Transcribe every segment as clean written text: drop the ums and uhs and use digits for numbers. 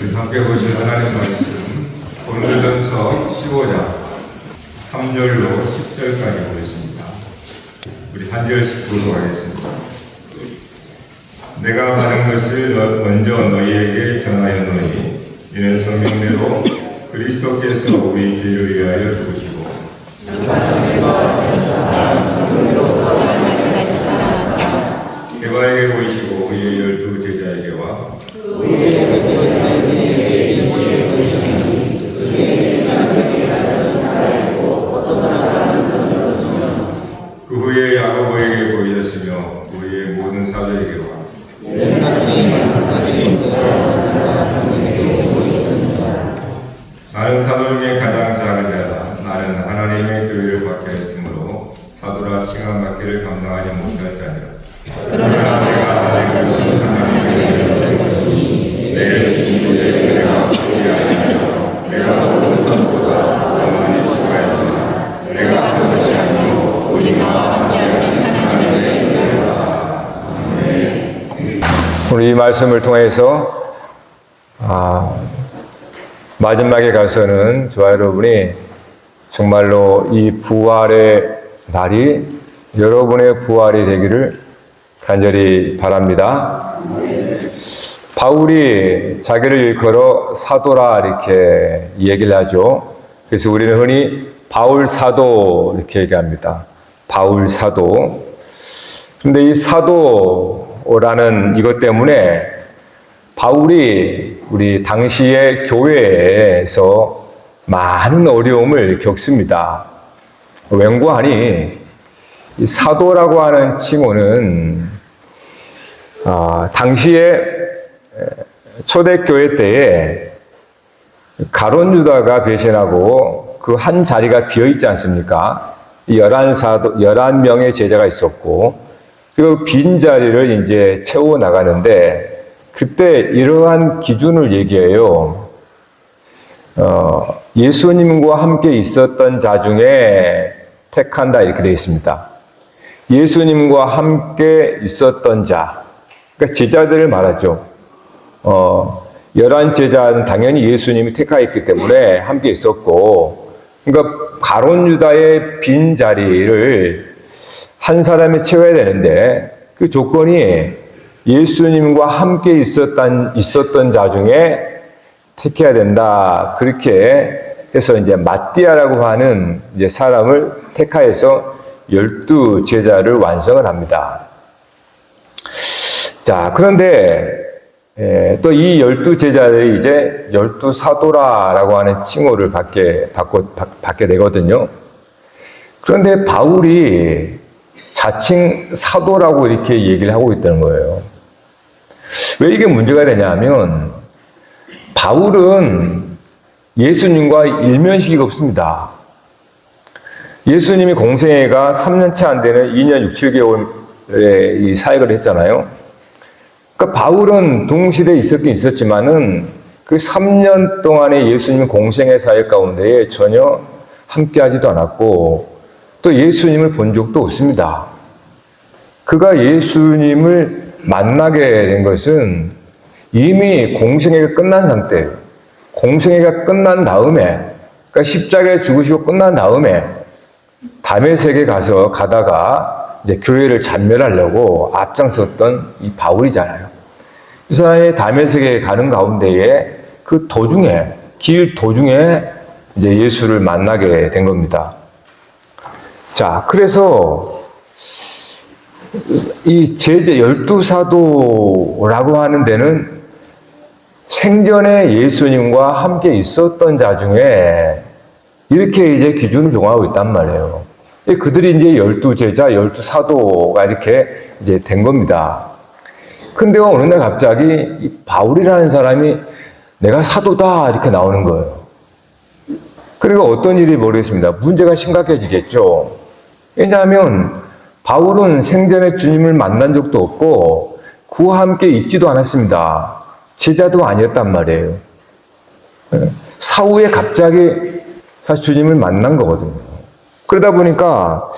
우리 함께 보실 하나님 말씀 고린도전서 15장 3절로 10절까지 보겠습니다. 우리 한 절씩 보도록 하겠습니다. 내가 받은 것을 먼저 너희에게 전하였노니 이는 성경대로 그리스도께서 우리 죄를 위하여 죽으시고 에바에게 보이시고 우리의 12 제자에게와 그 후에 야고보에게 보이셨으며 우리의 모든 사도에게와 나는 사도 중에 가장 작은 자다. 나는 하나님의 교회를 받게 했으므로 사도라 칭함받기를 감당하지 못할 자니라. 그러나 내가 받은 것은 하나님의 은혜로 것이니 내 중보자의 은혜가 부유하여 내가 모든 사도보다 더 많이 수고했으나 내가 한 것이 아니요 우리가 함께하신 하나님의 은혜로다. 아멘. 오늘 이 말씀을 통해서 마지막에 가서는 저와 여러분이 정말로 이 부활의 날이 여러분의 부활이 되기를 간절히 바랍니다. 바울이 자기를 일컬어 사도라 이렇게 얘기를 하죠. 그래서 우리는 흔히 바울 사도 이렇게 얘기합니다. 바울 사도. 그런데 이 사도라는 이것 때문에 바울이 우리 당시의 교회에서 많은 어려움을 겪습니다. 왠고하니 이 사도라고 하는 칭호는 당시에 초대교회 때에 가룟 유다가 배신하고 그 한 자리가 비어있지 않습니까? 11명의 제자가 있었고 그 빈 자리를 이제 채워 나가는데 그때 이러한 기준을 얘기해요. 예수님과 함께 있었던 자 중에 택한다 이렇게 되어 있습니다. 예수님과 함께 있었던 자, 그러니까 제자들을 말하죠. 11 제자는 당연히 예수님이 택하였기 때문에 함께 있었고, 그러니까 가룟 유다의 빈 자리를 한 사람이 채워야 되는데 그 조건이 예수님과 함께 있었던 자 중에 택해야 된다. 그렇게 해서 이제 마띠아라고 하는 이제 사람을 택하여서 12 제자를 완성을 합니다. 자, 그런데 또 이 12 제자들이 이제 12 사도라라고 하는 칭호를 받게 되거든요. 그런데 바울이 자칭 사도라고 이렇게 얘기를 하고 있다는 거예요. 왜 이게 문제가 되냐면 바울은 예수님과 일면식이 없습니다. 예수님이 공생애가 3년차 안 되는 2년 6, 7개월의 이 사역을 했잖아요. 그러니까 바울은 동시대에 있었긴 있었지만은 그 3년 동안의 예수님 공생애 사역 가운데에 전혀 함께하지도 않았고 또 예수님을 본 적도 없습니다. 그가 예수님을 만나게 된 것은 이미 공생애가 끝난 상태예요. 공생애가 끝난 다음에, 그러니까 십자가에 죽으시고 끝난 다음에 다메섹에 가다가 이제 교회를 잔멸하려고 앞장섰던 이 바울이잖아요. 이 사람이 다메섹에 가는 가운데에 그 도중에, 길 도중에 이제 예수를 만나게 된 겁니다. 자, 그래서 이 제자 12 사도라고 하는 데는 생전에 예수님과 함께 있었던 자 중에 이렇게 이제 기준을 정하고 있단 말이에요. 그들이 이제 12 제자, 12 사도가 이렇게 이제 된 겁니다. 근데 어느 날 갑자기 이 바울이라는 사람이 내가 사도다 이렇게 나오는 거예요. 그리고 어떤 일이 벌어졌습니다. 문제가 심각해지겠죠. 왜냐하면 바울은 생전에 주님을 만난 적도 없고 그와 함께 있지도 않았습니다. 제자도 아니었단 말이에요. 사후에 갑자기 주님을 만난 거거든요. 그러다 보니까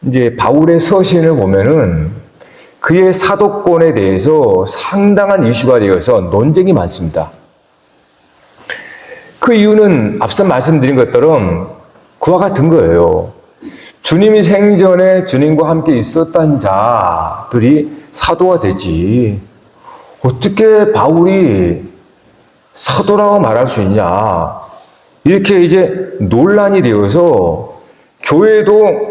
이제 바울의 서신을 보면은 그의 사도권에 대해서 상당한 이슈가 되어서 논쟁이 많습니다. 그 이유는 앞서 말씀드린 것처럼 그와 같은 거예요. 주님이 생전에 주님과 함께 있었던 자들이 사도가 되지. 어떻게 바울이 사도라고 말할 수 있냐. 이렇게 이제 논란이 되어서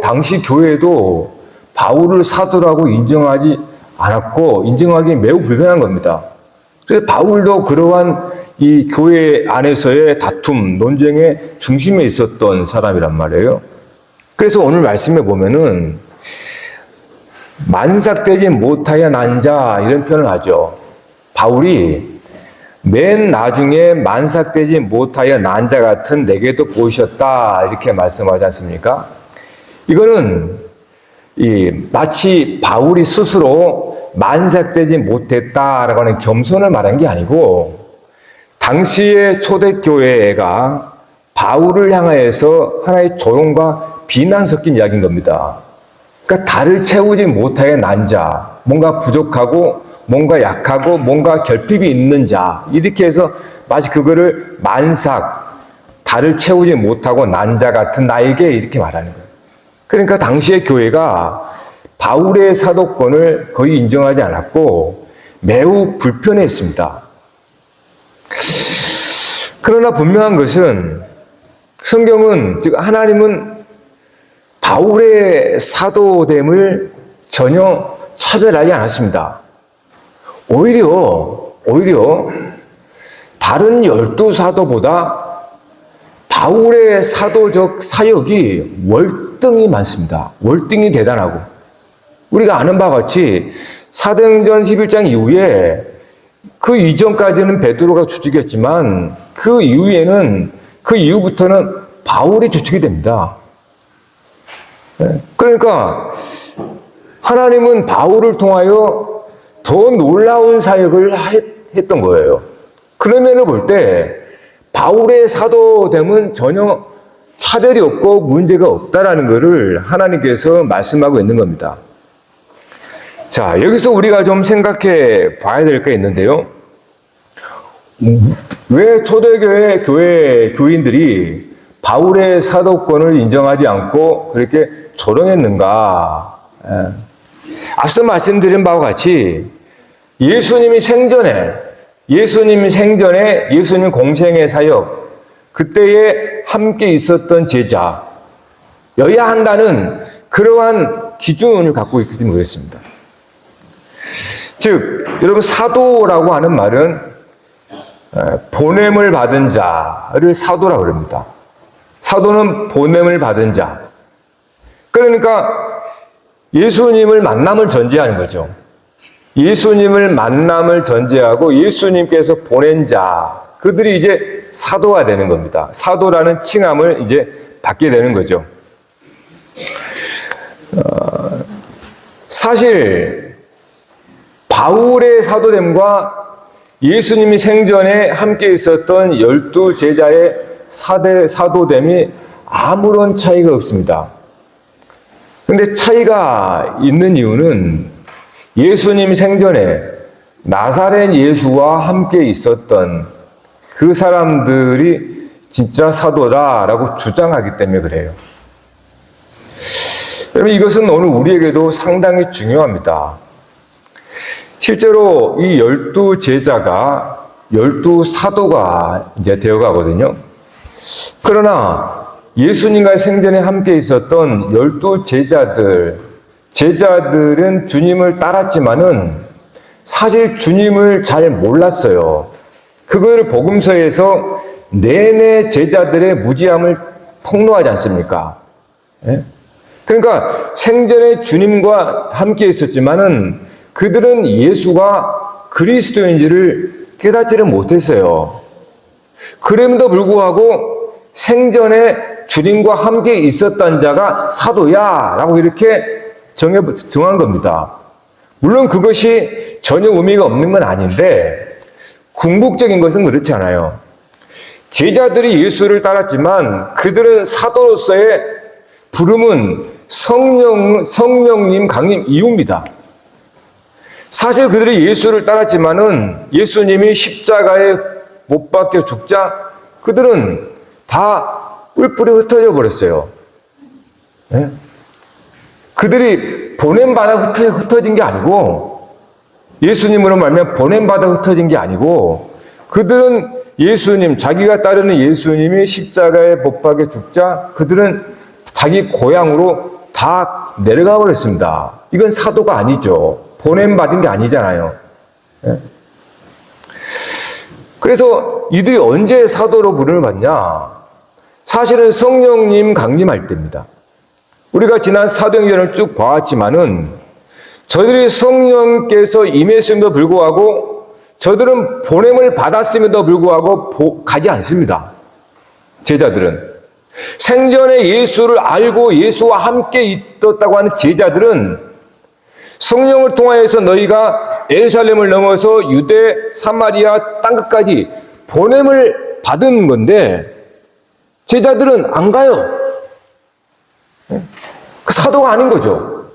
당시 교회도 바울을 사도라고 인정하지 않았고, 인정하기 매우 불편한 겁니다. 그래서 바울도 그러한 이 교회 안에서의 다툼, 논쟁의 중심에 있었던 사람이란 말이에요. 그래서 오늘 말씀에 보면은 만삭되지 못하여 난 자, 이런 표현을 하죠. 바울이 맨 나중에 만삭되지 못하여 난 자 같은 내게도 보이셨다, 이렇게 말씀하지 않습니까? 이거는 마치 바울이 스스로 만삭되지 못했다라고 하는 겸손을 말한 게 아니고, 당시의 초대교회가 바울을 향하여서 하나의 조롱과 비난 섞인 이야기인 겁니다. 그러니까 달을 채우지 못하여 난 자, 뭔가 부족하고 뭔가 약하고 뭔가 결핍이 있는 자, 이렇게 해서 마치 그거를 달을 채우지 못하고 난 자 같은 나에게 이렇게 말하는 거예요. 그러니까 당시의 교회가 바울의 사도권을 거의 인정하지 않았고 매우 불편했습니다. 그러나 분명한 것은 성경은, 즉 하나님은 바울의 사도됨을 전혀 차별하지 않았습니다. 오히려 다른 12사도보다 바울의 사도적 사역이 월등히 많습니다. 월등히 대단하고, 우리가 아는 바와 같이 사도행전 11장 이후에, 그 이전까지는 베드로가 주축했지만 그 이후부터는 바울이 주축이 됩니다. 그러니까 하나님은 바울을 통하여 더 놀라운 사역을 했던 거예요. 그런 면을 볼 때 바울의 사도됨은 전혀 차별이 없고 문제가 없다라는 것을 하나님께서 말씀하고 있는 겁니다. 자, 여기서 우리가 좀 생각해 봐야 될 게 있는데요. 왜 초대교회 교회 교인들이 바울의 사도권을 인정하지 않고 그렇게 조롱했는가? 앞서 말씀드린 바와 같이 예수님 공생의 사역, 그때에 함께 있었던 제자여야 한다는 그러한 기준을 갖고 있기 때문에 그렇습니다. 즉, 여러분, 사도라고 하는 말은 보냄을 받은 자를 사도라고 그럽니다. 사도는 보냄을 받은 자. 그러니까 예수님을 만남을 전제하는 거죠. 예수님을 만남을 전제하고 예수님께서 보낸 자, 그들이 이제 사도가 되는 겁니다. 사도라는 칭함을 이제 받게 되는 거죠. 사실 바울의 사도됨과 예수님이 생전에 함께 있었던 12제자의 사도됨이 아무런 차이가 없습니다. 그런데 차이가 있는 이유는 예수님 생전에 나사렛 예수와 함께 있었던 그 사람들이 진짜 사도다라고 주장하기 때문에 그래요. 여러분, 이것은 오늘 우리에게도 상당히 중요합니다. 실제로 이 12제자가 12사도가 이제 되어 가거든요. 그러나 예수님과 생전에 함께 있었던 12제자들은 주님을 따랐지만은 사실 주님을 잘 몰랐어요. 그걸 복음서에서 내내 제자들의 무지함을 폭로하지 않습니까? 예? 그러니까 생전에 주님과 함께 있었지만은 그들은 예수가 그리스도인지를 깨닫지를 못했어요. 그럼에도 불구하고 생전에 주님과 함께 있었던 자가 사도야 라고 이렇게 정한 겁니다. 물론 그것이 전혀 의미가 없는 건 아닌데 궁극적인 것은 그렇지 않아요. 제자들이 예수를 따랐지만 그들은 사도로서의 부름은 성령님 강림 이후입니다. 사실 그들이 예수를 따랐지만은 예수님이 십자가에 못 박혀 죽자 그들은 다 뿔뿔이 흩어져 버렸어요. 네? 그들이 보냄받아 흩어진 게 아니고, 예수님으로 말하면 보냄받아 흩어진 게 아니고, 그들은 예수님, 자기가 따르는 예수님이 십자가에 못 박혀 죽자 그들은 자기 고향으로 다 내려가 버렸습니다. 이건 사도가 아니죠. 보냄받은 게 아니잖아요. 네? 그래서 이들이 언제 사도로 부름을 받냐? 사실은 성령님 강림할 때입니다. 우리가 지난 사도행전을 쭉 봐왔지만은 저들이 성령께서 임했음에도 불구하고 저들은 보냄을 받았음에도 불구하고 가지 않습니다. 제자들은. 생전에 예수를 알고 예수와 함께 있었다고 하는 제자들은 성령을 통하여서 너희가 예루살렘을 넘어서 유대, 사마리아 땅끝까지 보냄을 받은 건데 제자들은 안 가요. 그 사도가 아닌 거죠.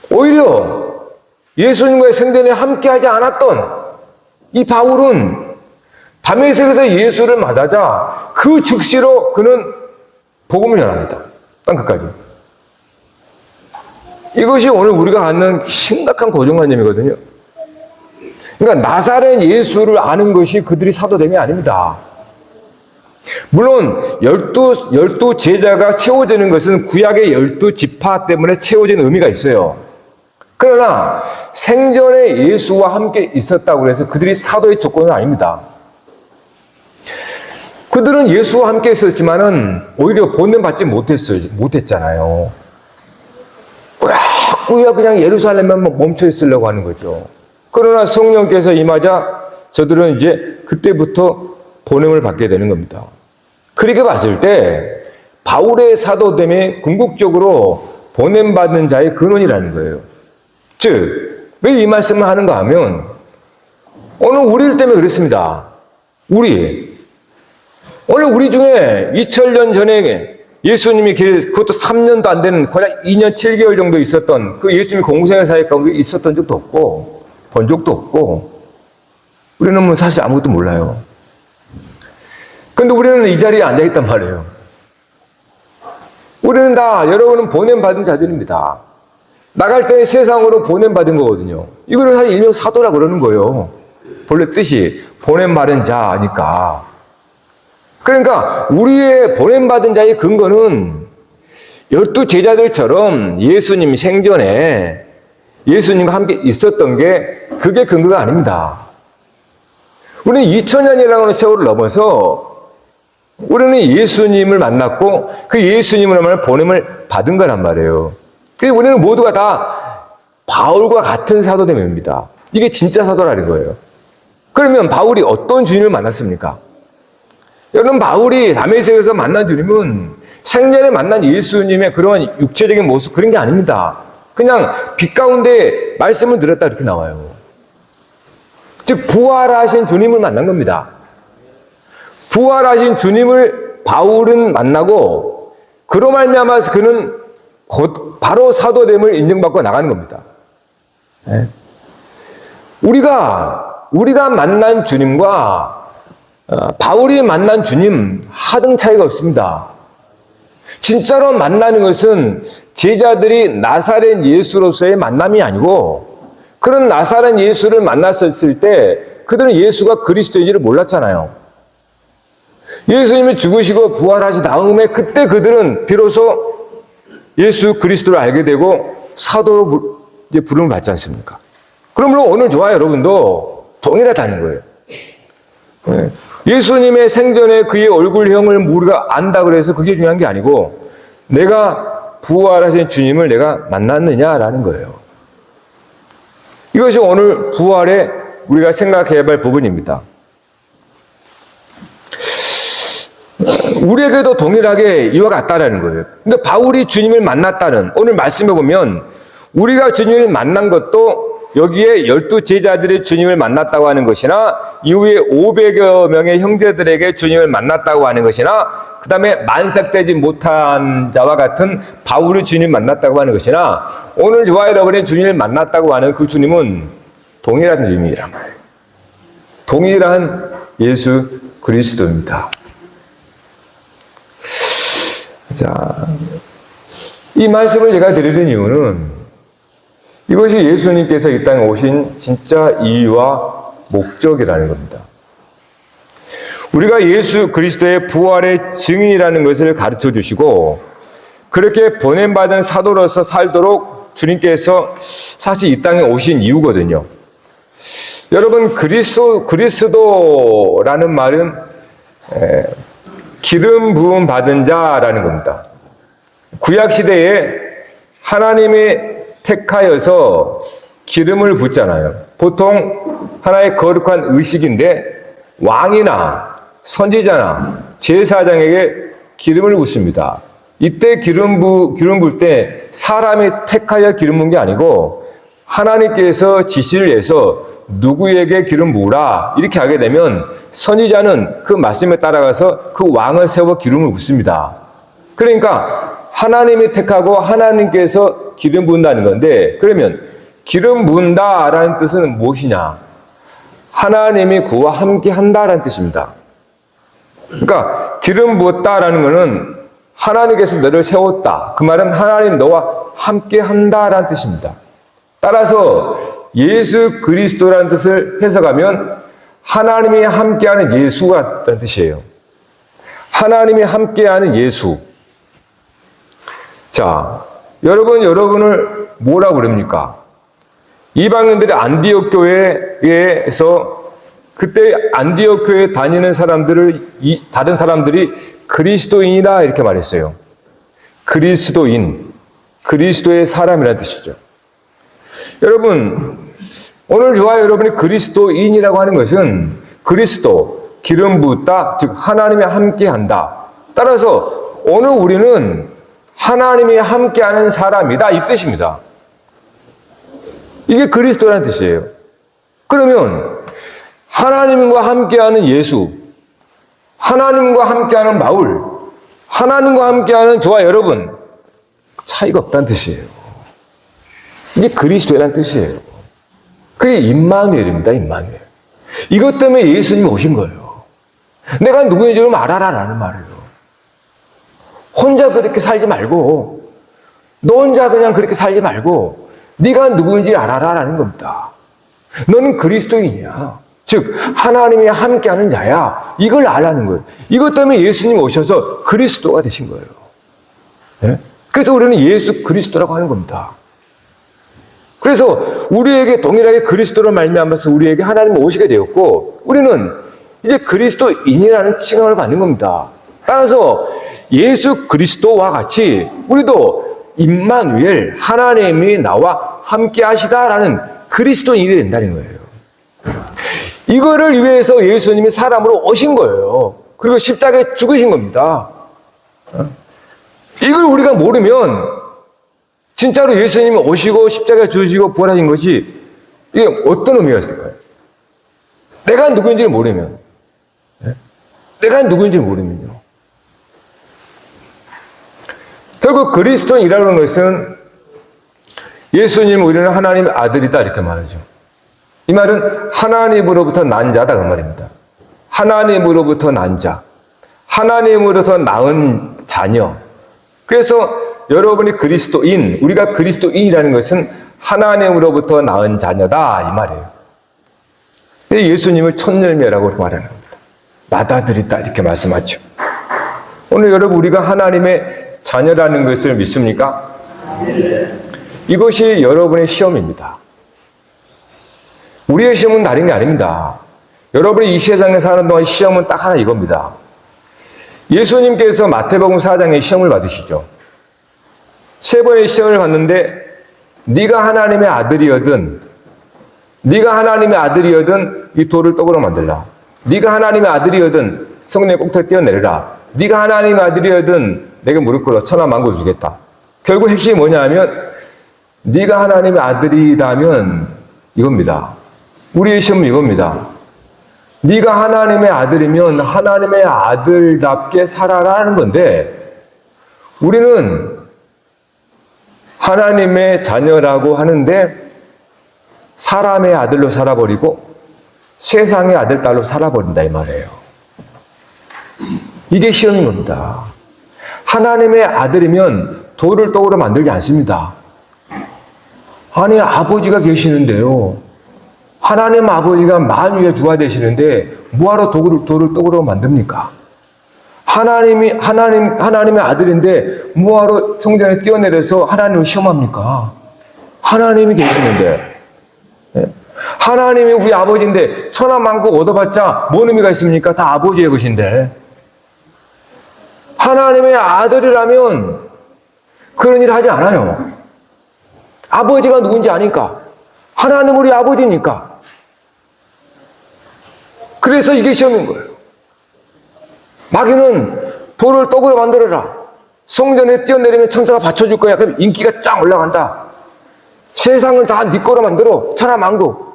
오히려 예수님과의 생전에 함께하지 않았던 이 바울은 다메섹에서 예수를 만나자 그 즉시로 그는 복음을 전합니다. 땅끝까지. 이것이 오늘 우리가 갖는 심각한 고정관념이거든요. 그러니까 나사렛 예수를 아는 것이 그들이 사도됨이 아닙니다. 물론 열두 제자가 채워지는 것은 구약의 12지파 때문에 채워진 의미가 있어요. 그러나 생전에 예수와 함께 있었다고 해서 그들이 사도의 조건은 아닙니다. 그들은 예수와 함께 있었지만은 오히려 보냄받지 못했잖아요. 꾸역꾸역 그냥 예루살렘만 멈춰 있으려고 하는 거죠. 그러나 성령께서 임하자 저들은 이제 그때부터 보냄을 받게 되는 겁니다. 그렇게 봤을 때 바울의 사도됨이 궁극적으로 보냄받는 자의 근원이라는 거예요. 즉, 왜 이 말씀을 하는가 하면 오늘 우리들 때문에 그렇습니다. 오늘 우리 중에 2000년 전에 예수님이 그것도 3년도 안 되는 고작 2년 7개월 정도 있었던 그 예수님이 공생의 사역 가운데 있었던 적도 없고 본 적도 없고 우리는 뭐 사실 아무것도 몰라요. 근데 우리는 이 자리에 앉아있단 말이에요. 우리는 다 여러분은 보냄받은 자들입니다. 나갈 때 세상으로 보냄받은 거거든요. 이거를 사실 일명 사도라고 그러는 거예요. 본래 뜻이 보냄받은 자니까. 그러니까 우리의 보냄받은 자의 근거는 12 제자들처럼 예수님 생전에 예수님과 함께 있었던 게 그게 근거가 아닙니다. 우리는 2000년이라는 세월을 넘어서 우리는 예수님을 만났고 그 예수님으로 말하면 보냄을 받은 거란 말이에요. 그래서 우리는 모두가 다 바울과 같은 사도됨입니다. 이게 진짜 사도라는 거예요. 그러면 바울이 어떤 주님을 만났습니까? 여러분, 바울이 다메섹에서 만난 주님은 생전에 만난 예수님의 그런 육체적인 모습 그런 게 아닙니다. 그냥 빛 가운데 말씀을 들었다 이렇게 나와요. 즉 부활하신 주님을 만난 겁니다. 부활하신 주님을 바울은 만나고 그로 말미암아서 그는 곧 바로 사도됨을 인정받고 나가는 겁니다. 네. 우리가 만난 주님과 바울이 만난 주님 하등 차이가 없습니다. 진짜로 만나는 것은 제자들이 나사렛 예수로서의 만남이 아니고 그런 나사렛 예수를 만났었을 때 그들은 예수가 그리스도인지를 몰랐잖아요. 예수님이 죽으시고 부활하신 다음에 그때 그들은 비로소 예수 그리스도를 알게 되고 사도로 이제 부름을 받지 않습니까? 그러므로 오늘 저와 여러분도 동일하다는 거예요. 네. 예수님의 생전에 그의 얼굴형을 우리가 안다 그래서 그게 중요한 게 아니고 내가 부활하신 주님을 내가 만났느냐라는 거예요. 이것이 오늘 부활에 우리가 생각해야 할 부분입니다. 우리에게도 동일하게 이와 같다라는 거예요. 근데 바울이 주님을 만났다는 오늘 말씀해 보면 우리가 주님을 만난 것도 여기에 12 제자들이 주님을 만났다고 하는 것이나 이후에 500여 명의 형제들에게 주님을 만났다고 하는 것이나 그 다음에 만삭되지 못한 자와 같은 바울이 주님을 만났다고 하는 것이나 오늘 저와 여러분이 주님을 만났다고 하는 그 주님은 동일한 주님이란 말이에요. 동일한 예수 그리스도입니다. 자, 이 말씀을 제가 드리는 이유는 이것이 예수님께서 이 땅에 오신 진짜 이유와 목적이라는 겁니다. 우리가 예수 그리스도의 부활의 증인이라는 것을 가르쳐 주시고 그렇게 보냄받은 사도로서 살도록 주님께서 사실 이 땅에 오신 이유거든요. 여러분, 그리스도라는 말은 기름 부음 받은 자라는 겁니다. 구약 시대에 하나님이 택하여서 기름을 붓잖아요. 보통 하나의 거룩한 의식인데 왕이나 선지자나 제사장에게 기름을 붓습니다. 이때 기름 부을 때 사람이 택하여 기름 부은 게 아니고 하나님께서 지시를 해서 누구에게 기름 부으라 이렇게 하게 되면 선지자는 그 말씀에 따라가서 그 왕을 세워 기름을 붓습니다. 그러니까 하나님이 택하고 하나님께서 기름 부은다는 건데, 그러면 기름 부은다라는 뜻은 무엇이냐? 하나님이 그와 함께 한다라는 뜻입니다. 그러니까 기름 부었다라는 것은 하나님께서 너를 세웠다. 그 말은 하나님 너와 함께 한다라는 뜻입니다. 따라서 예수 그리스도라는 뜻을 해석하면 하나님이 함께하는 예수가 라는 뜻이에요. 하나님이 함께하는 예수. 자, 여러분을 뭐라고 그럽니까? 이방인들이 안디옥 교회에서 그때 안디옥 교회에 다니는 다른 사람들이 그리스도인이다 이렇게 말했어요. 그리스도인, 그리스도의 사람이라는 뜻이죠. 여러분, 오늘 저와 여러분이 그리스도인이라고 하는 것은 그리스도, 기름 붓다, 즉 하나님이 함께한다. 따라서 오늘 우리는 하나님이 함께하는 사람이다 이 뜻입니다. 이게 그리스도라는 뜻이에요. 그러면 하나님과 함께하는 예수, 하나님과 함께하는 바울, 하나님과 함께하는 저와 여러분 차이가 없다는 뜻이에요. 이게 그리스도라는 뜻이에요. 그게 임마누엘입니다. 임마누엘. 이것 때문에 예수님이 오신 거예요. 내가 누구인지 좀 알아라라는 말이에요. 혼자 그렇게 살지 말고, 너 혼자 그냥 그렇게 살지 말고 네가 누구인지 알아라라는 겁니다. 너는 그리스도인이야. 즉 하나님이 함께하는 자야. 이걸 알라는 거예요. 이것 때문에 예수님이 오셔서 그리스도가 되신 거예요. 네? 그래서 우리는 예수 그리스도라고 하는 겁니다. 그래서 우리에게 동일하게 그리스도로 말미암아서 우리에게 하나님이 오시게 되었고 우리는 이제 그리스도인이라는 칭함을 받는 겁니다. 따라서 예수 그리스도와 같이 우리도 임마누엘, 하나님이 나와 함께 하시다라는 그리스도인이 된다는 거예요. 이거를 위해서 예수님이 사람으로 오신 거예요. 그리고 십자가에 죽으신 겁니다. 이걸 우리가 모르면 진짜로 예수님이 오시고 십자가에 죽으시고 부활하신 것이 이게 어떤 의미가 있을까요? 내가 누구인지를 모르면, 내가 누구인지를 모르면요. 결국 그리스도인이라는 것은 예수님 우리는 하나님의 아들이다 이렇게 말하죠. 이 말은 하나님으로부터 난 자다 그 말입니다. 하나님으로부터 난 자, 하나님으로부터 낳은 자녀. 그래서 여러분이 그리스도인, 우리가 그리스도인이라는 것은 하나님으로부터 낳은 자녀다 이 말이에요. 예수님을 첫 열매라고 말하는 겁니다. 맏아들이다 이렇게 말씀하죠. 오늘 여러분 우리가 하나님의 자녀라는 것을 믿습니까? 이것이 여러분의 시험입니다. 우리의 시험은 다른 게 아닙니다. 여러분이 이 세상에 사는 동안 시험은 딱 하나 이겁니다. 예수님께서 마태복음 4장에 시험을 받으시죠. 세 번의 시험을 받는데 네가 하나님의 아들이거든, 네가 하나님의 아들이거든 이 돌을 떡으로 만들라. 네가 하나님의 아들이거든 성령의 꼭대기 떼어내려라. 네가 하나님의 아들이거든 내게 무릎 꿇어 천하 만국을 주겠다. 결국 핵심이 뭐냐 하면 네가 하나님의 아들이라면 이겁니다. 우리의 시험은 이겁니다. 네가 하나님의 아들이면 하나님의 아들답게 살아라는 건데 우리는 하나님의 자녀라고 하는데 사람의 아들로 살아버리고 세상의 아들, 딸로 살아버린다 이 말이에요. 이게 시험인 겁니다. 하나님의 아들이면 돌을 떡으로 만들지 않습니다. 아니, 아버지가 계시는데요. 하나님 아버지가 만유의 주가 되시는데 뭐하러 돌을 떡으로 만듭니까? 하나님의 아들인데 뭐하러 성전에 뛰어내려서 하나님을 시험합니까? 하나님이 계시는데. 하나님이 우리 아버지인데 천하만국 얻어봤자 뭔 의미가 있습니까? 다 아버지의 것인데. 하나님의 아들이라면 그런 일을 하지 않아요. 아버지가 누군지 아니까. 하나님 우리 아버지니까. 그래서 이게 시험인 거예요. 마귀는 돌을 떡으로 만들어라. 성전에 뛰어내리면 천사가 받쳐줄 거야. 그럼 인기가 쫙 올라간다. 세상을 다 네 거로 만들어. 천하만국.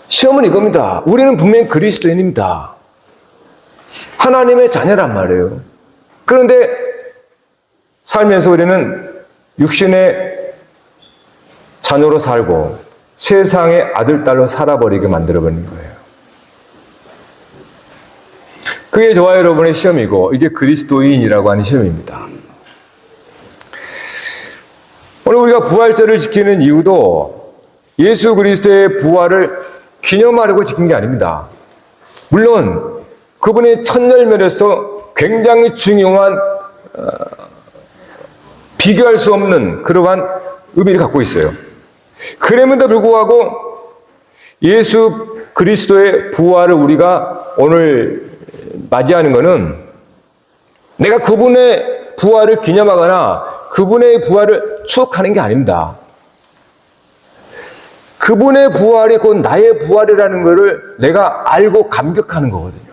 시험은 이겁니다. 우리는 분명히 그리스도인입니다. 하나님의 자녀란 말이에요. 그런데 살면서 우리는 육신의 자녀로 살고 세상의 아들, 딸로 살아버리게 만들어버리는 거예요. 그게 저와 여러분의 시험이고 이게 그리스도인이라고 하는 시험입니다. 오늘 우리가 부활절을 지키는 이유도 예수 그리스도의 부활을 기념하려고 지킨 게 아닙니다. 물론 그분의 첫열매로서 굉장히 중요한 비교할 수 없는 그러한 의미를 갖고 있어요. 그럼에도 불구하고 예수 그리스도의 부활을 우리가 오늘 맞이하는 것은 내가 그분의 부활을 기념하거나 그분의 부활을 추억하는 게 아닙니다. 그분의 부활이 곧 나의 부활이라는 것을 내가 알고 감격하는 거거든요.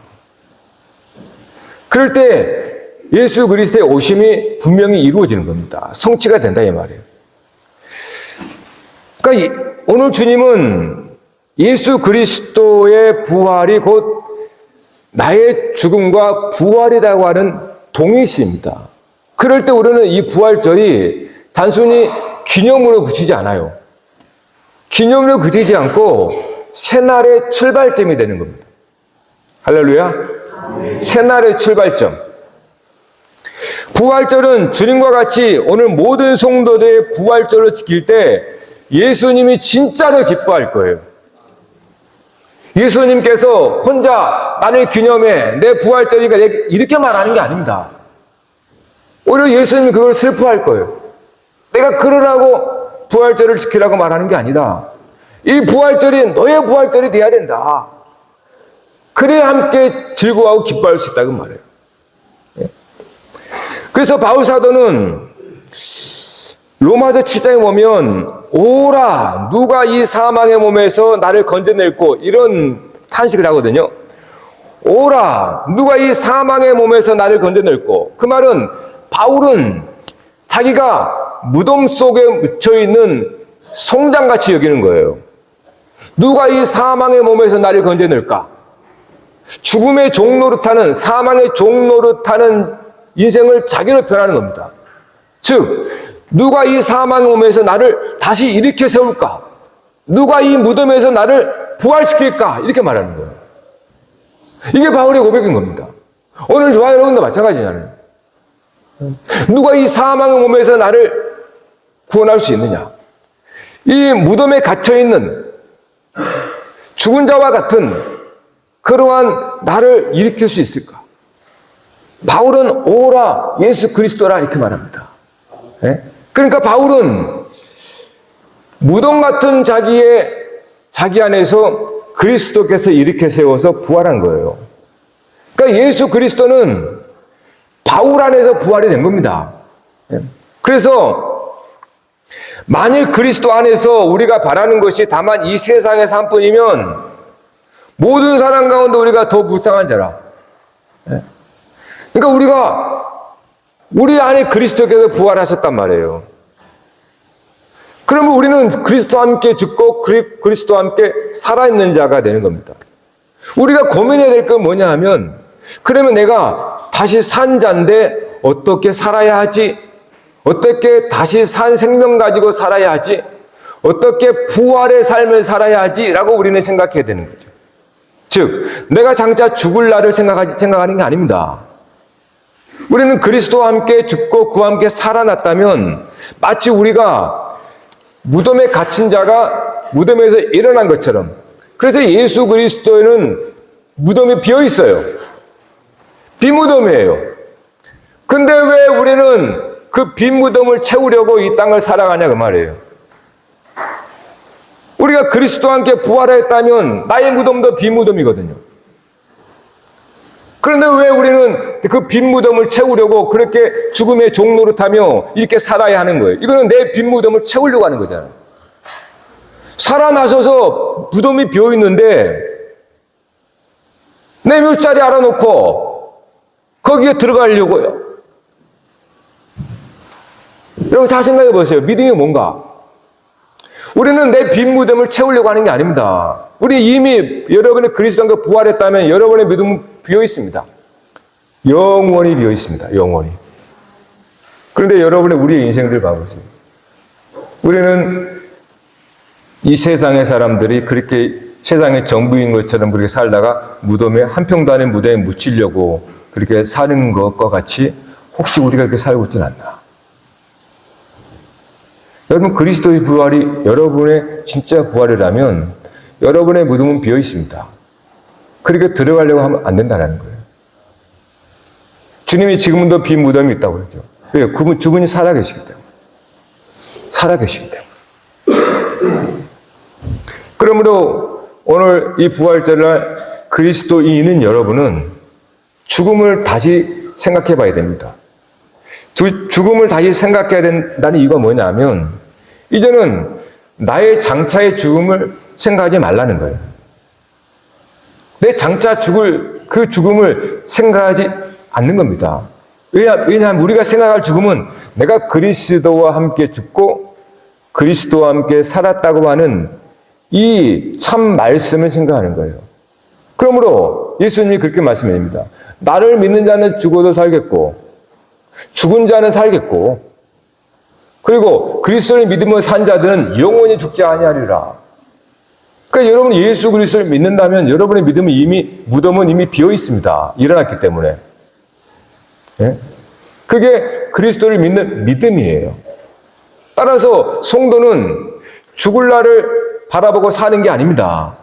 그럴 때 예수 그리스도의 오심이 분명히 이루어지는 겁니다. 성취가 된다 이 말이에요. 그러니까 오늘 주님은 예수 그리스도의 부활이 곧 나의 죽음과 부활이라고 하는 동일시입니다. 그럴 때 우리는 이 부활절이 단순히 기념으로 그치지 않아요. 기념으로 그치지 않고 새날의 출발점이 되는 겁니다. 할렐루야. 새날의 출발점. 부활절은 주님과 같이 오늘 모든 성도들의 부활절을 지킬 때 예수님이 진짜로 기뻐할 거예요. 예수님께서 혼자 나를 기념해 내 부활절이니까 이렇게 말하는 게 아닙니다. 오히려 예수님이 그걸 슬퍼할 거예요. 내가 그러라고 부활절을 지키라고 말하는 게 아니다. 이 부활절이 너의 부활절이 돼야 된다. 그래야 함께 즐거워하고 기뻐할 수 있다고 말해요. 그래서 바울 사도는 로마서 7장에 보면 오라 누가 이 사망의 몸에서 나를 건져낼고 이런 탄식을 하거든요. 오라 누가 이 사망의 몸에서 나를 건져낼고. 그 말은 바울은 자기가 무덤 속에 묻혀있는 송장같이 여기는 거예요. 누가 이 사망의 몸에서 나를 건져낼까? 죽음의 종노릇하는 사망의 종노릇하는 인생을 자기로 변하는 겁니다. 즉 누가 이 사망의 몸에서 나를 다시 일으켜 세울까? 누가 이 무덤에서 나를 부활시킬까? 이렇게 말하는 거예요. 이게 바울의 고백인 겁니다. 오늘 저와 여러분도 마찬가지잖아요. 누가 이 사망의 몸에서 나를 구원할 수 있느냐? 이 무덤에 갇혀있는 죽은 자와 같은 그러한 나를 일으킬 수 있을까? 바울은 오라 예수 그리스도라 이렇게 말합니다. 네? 그러니까 바울은 무덤 같은 자기 안에서 그리스도께서 일으켜 세워서 부활한 거예요. 그러니까 예수 그리스도는 바울 안에서 부활이 된 겁니다. 네? 그래서 만일 그리스도 안에서 우리가 바라는 것이 다만 이 세상의 삶뿐이면 모든 사람 가운데 우리가 더 불쌍한 자라. 네? 그러니까 우리 안에 그리스도께서 부활하셨단 말이에요. 그러면 우리는 그리스도와 함께 죽고 그리스도와 함께 살아있는 자가 되는 겁니다. 우리가 고민해야 될 건 뭐냐 하면 그러면 내가 다시 산 자인데 어떻게 살아야 하지? 어떻게 다시 산 생명 가지고 살아야 하지? 어떻게 부활의 삶을 살아야 하지? 라고 우리는 생각해야 되는 거죠. 즉 내가 장차 죽을 날을 생각하는 게 아닙니다. 우리는 그리스도와 함께 죽고 그와 함께 살아났다면 마치 우리가 무덤에 갇힌 자가 무덤에서 일어난 것처럼, 그래서 예수 그리스도에는 무덤이 비어 있어요. 비무덤이에요. 근데 왜 우리는 그 빈 무덤을 채우려고 이 땅을 살아가냐 그 말이에요. 우리가 그리스도와 함께 부활했다면 나의 무덤도 빈 무덤이거든요. 그런데 왜 우리는 그 빈 무덤을 채우려고 그렇게 죽음의 종노릇하며 이렇게 살아야 하는 거예요? 이거는 내 빈 무덤을 채우려고 하는 거잖아요. 살아나셔서 무덤이 비어 있는데 내 묘자리 알아놓고 거기에 들어가려고요. 여러분 잘 생각해 보세요. 믿음이 뭔가? 우리는 내 빈 무덤을 채우려고 하는 게 아닙니다. 우리 이미 여러분의 그리스도와 부활했다면 여러분의 믿음은 비어 있습니다. 영원히 비어 있습니다. 영원히. 그런데 여러분의 우리의 인생들 봐보세요. 우리는 이 세상의 사람들이 그렇게 세상의 전부인 것처럼 그렇게 살다가 무덤에 한 평도 안에 무덤에 묻히려고 그렇게 사는 것과 같이 혹시 우리가 그렇게 살고 있지는 않나? 여러분 그리스도의 부활이 여러분의 진짜 부활이라면 여러분의 무덤은 비어 있습니다. 그렇게 들어가려고 하면 안 된다는 거예요. 주님이 지금도 빈 무덤이 있다고 그러죠. 왜? 그분이 살아계시기 때문에. 살아계시기 때문에. 그러므로 오늘 이 부활절날 그리스도인인 여러분은 죽음을 다시 생각해 봐야 됩니다. 죽음을 다시 생각해야 된다는 이유가 뭐냐면 이제는 나의 장차의 죽음을 생각하지 말라는 거예요. 내 장차 죽을 그 죽음을 생각하지 않는 겁니다. 왜냐하면 우리가 생각할 죽음은 내가 그리스도와 함께 죽고 그리스도와 함께 살았다고 하는 이 참 말씀을 생각하는 거예요. 그러므로 예수님이 그렇게 말씀합니다. 나를 믿는 자는 죽어도 살겠고 죽은 자는 살겠고 그리고 그리스도를 믿으며 산 자들은 영원히 죽지 아니하리라. 그러니까 여러분 예수 그리스도를 믿는다면 여러분의 믿음은 무덤은 이미 비어 있습니다. 일어났기 때문에. 예? 그게 그리스도를 믿는 믿음이에요. 따라서 성도는 죽을 날을 바라보고 사는 게 아닙니다.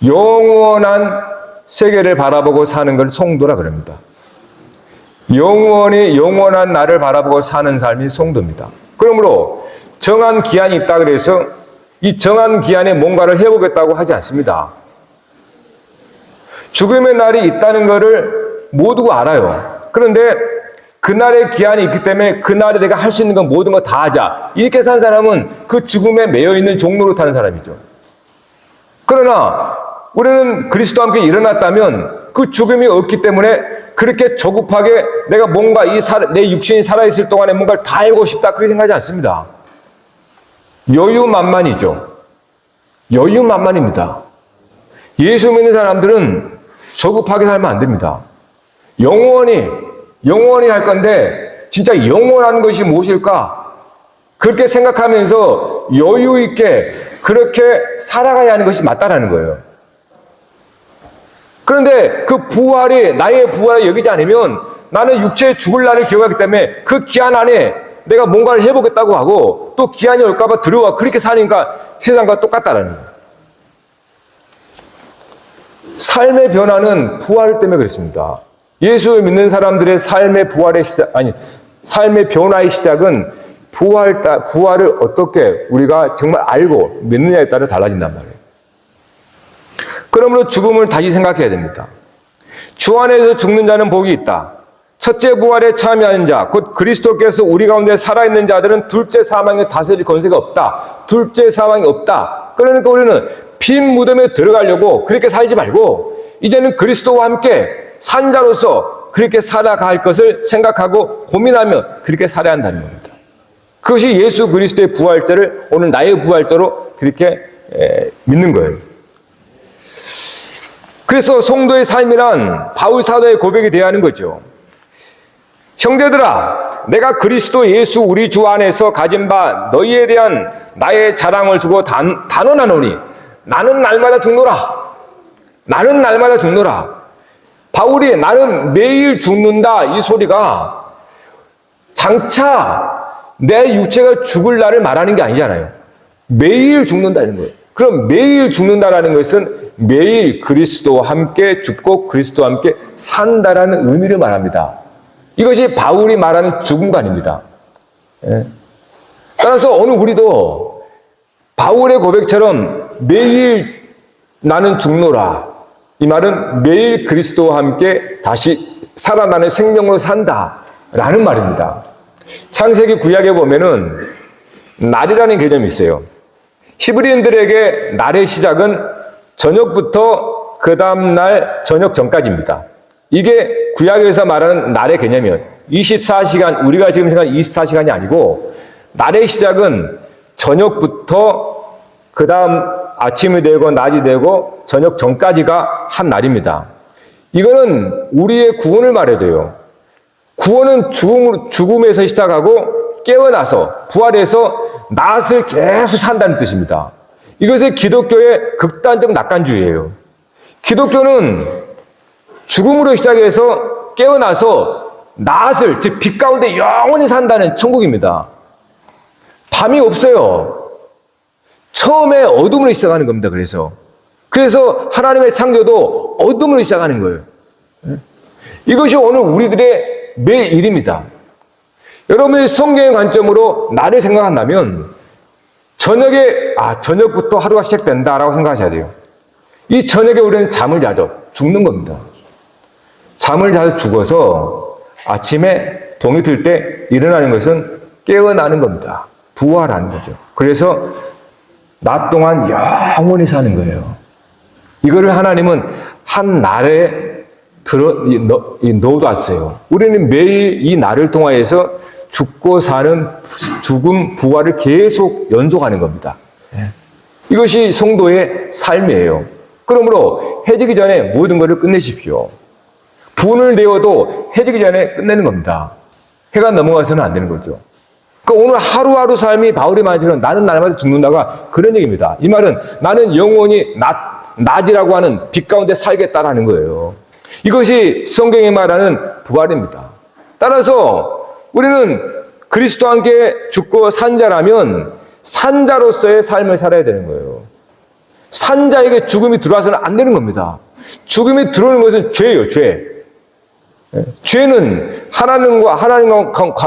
영원한 세계를 바라보고 사는 걸 성도라 그럽니다. 영원한 나를 바라보고 사는 삶이 성도입니다. 그러므로 정한 기한이 있다 그래서 이 정한 기한에 뭔가를 해보겠다고 하지 않습니다. 죽음의 날이 있다는 것을 모두가 알아요. 그런데 그날의 기한이 있기 때문에 그날에 내가 할 수 있는 건 모든 거 다 하자. 이렇게 산 사람은 그 죽음에 매여 있는 종로로 타는 사람이죠. 그러나 우리는 그리스도와 함께 일어났다면 그 죽음이 없기 때문에 그렇게 조급하게 내가 뭔가 내 육신이 살아있을 동안에 뭔가를 다 하고 싶다 그렇게 생각하지 않습니다. 여유만만이죠. 여유만만입니다. 예수 믿는 사람들은 조급하게 살면 안 됩니다. 영원히 할 건데 진짜 영원한 것이 무엇일까? 그렇게 생각하면서 여유 있게 그렇게 살아가야 하는 것이 맞다라는 거예요. 그런데 그 부활이 나의 부활을 여기지 않으면 나는 육체의 죽을 날을 기억하기 때문에 그 기한 안에 내가 뭔가를 해보겠다고 하고 또 기한이 올까봐 두려워 그렇게 사니까 세상과 똑같다라는 거예요. 삶의 변화는 부활 때문에 그렇습니다. 예수 믿는 사람들의 삶의 삶의 변화의 시작은 부활을 어떻게 우리가 정말 알고 믿느냐에 따라 달라진단 말이에요. 그러므로 죽음을 다시 생각해야 됩니다. 주 안에서 죽는 자는 복이 있다. 첫째 부활에 참여하는 자, 곧 그리스도께서 우리 가운데 살아있는 자들은 둘째 사망에 다스릴 권세가 없다. 둘째 사망이 없다. 그러니까 우리는 빈 무덤에 들어가려고 그렇게 살지 말고 이제는 그리스도와 함께 산 자로서 그렇게 살아갈 것을 생각하고 고민하며 그렇게 살아야 한다는 겁니다. 그것이 예수 그리스도의 부활절을 오늘 나의 부활절로 그렇게 믿는 거예요. 그래서 성도의 삶이란 바울 사도의 고백이 되어야 하는 거죠. 형제들아, 내가 그리스도 예수 우리 주 안에서 가진 바 너희에 대한 나의 자랑을 두고 단언하노니 나는 날마다 죽노라. 나는 날마다 죽노라. 바울이 나는 매일 죽는다 이 소리가 장차 내 육체가 죽을 날을 말하는 게 아니잖아요. 매일 죽는다는 거예요. 그럼 매일 죽는다라는 것은 매일 그리스도와 함께 죽고 그리스도와 함께 산다라는 의미를 말합니다. 이것이 바울이 말하는 죽음가 아닙니다. 예. 따라서 오늘 우리도 바울의 고백처럼 매일 나는 죽노라. 이 말은 매일 그리스도와 함께 다시 살아나는 생명으로 산다라는 말입니다. 창세기 구약에 보면은 날이라는 개념이 있어요. 히브리인들에게 날의 시작은 저녁부터 그 다음날 저녁 전까지입니다. 이게 구약에서 말하는 날의 개념이에요. 24시간, 우리가 지금 생각하는 24시간이 아니고 날의 시작은 저녁부터 그 다음 아침이 되고 낮이 되고 저녁 전까지가 한 날입니다. 이거는 우리의 구원을 말해줘요. 구원은 죽음에서 시작하고 깨어나서 부활해서 낫을 계속 산다는 뜻입니다. 이것이 기독교의 극단적 낙관주의예요. 기독교는 죽음으로 시작해서 깨어나서 낫을, 즉 빛 가운데 영원히 산다는 천국입니다. 밤이 없어요. 처음에 어둠으로 시작하는 겁니다. 그래서 하나님의 창조도 어둠으로 시작하는 거예요. 이것이 오늘 우리들의 매일입니다. 여러분이 성경의 관점으로 나를 생각한다면 저녁부터 하루가 시작된다라고 생각하셔야 돼요. 이 저녁에 우리는 잠을 자죠. 죽는 겁니다. 잠을 자서 죽어서 아침에 동이 들 때 일어나는 것은 깨어나는 겁니다. 부활하는 거죠. 그래서 낮 동안 영원히 사는 거예요. 이거를 하나님은 한 날에 넣어놨어요. 우리는 매일 이 날을 통하여서 죽고 사는 죽음, 부활을 계속 연속하는 겁니다. 이것이 성도의 삶이에요. 그러므로 해지기 전에 모든 것을 끝내십시오. 분을 내어도 해지기 전에 끝내는 겁니다. 해가 넘어가서는 안 되는 거죠. 그러니까 오늘 하루하루 삶이 바울이 말처럼 나는 날마다 죽는다가 그런 얘기입니다. 이 말은 나는 영원히 낮이라고 하는 빛 가운데 살겠다라는 거예요. 이것이 성경이 말하는 부활입니다. 따라서 우리는 그리스도와 함께 죽고 산 자라면 산자로서의 삶을 살아야 되는 거예요. 산자에게 죽음이 들어와서는 안 되는 겁니다. 죽음이 들어오는 것은 죄예요, 죄. 죄는 하나님과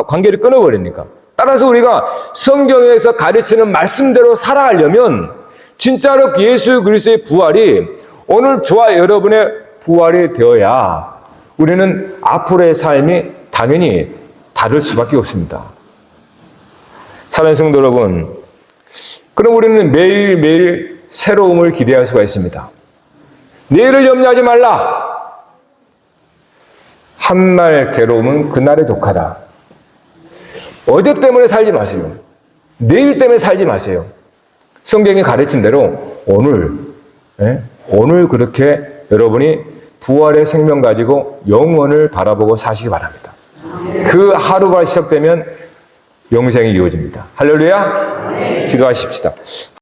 관계를 끊어버리니까. 따라서 우리가 성경에서 가르치는 말씀대로 살아가려면 진짜로 예수 그리스도의 부활이 오늘 저와 여러분의 부활이 되어야 우리는 앞으로의 삶이 당연히 다를 수밖에 없습니다. 사랑하는 성도 여러분, 그럼 우리는 매일매일 새로움을 기대할 수가 있습니다. 내일을 염려하지 말라. 한날 괴로움은 그날의 족하다. 어제 때문에 살지 마세요. 내일 때문에 살지 마세요. 성경이 가르친 대로 오늘 그렇게 여러분이 부활의 생명 가지고 영원을 바라보고 사시기 바랍니다. 그 하루가 시작되면 영생이 이루어집니다. 할렐루야! 기도하십시다.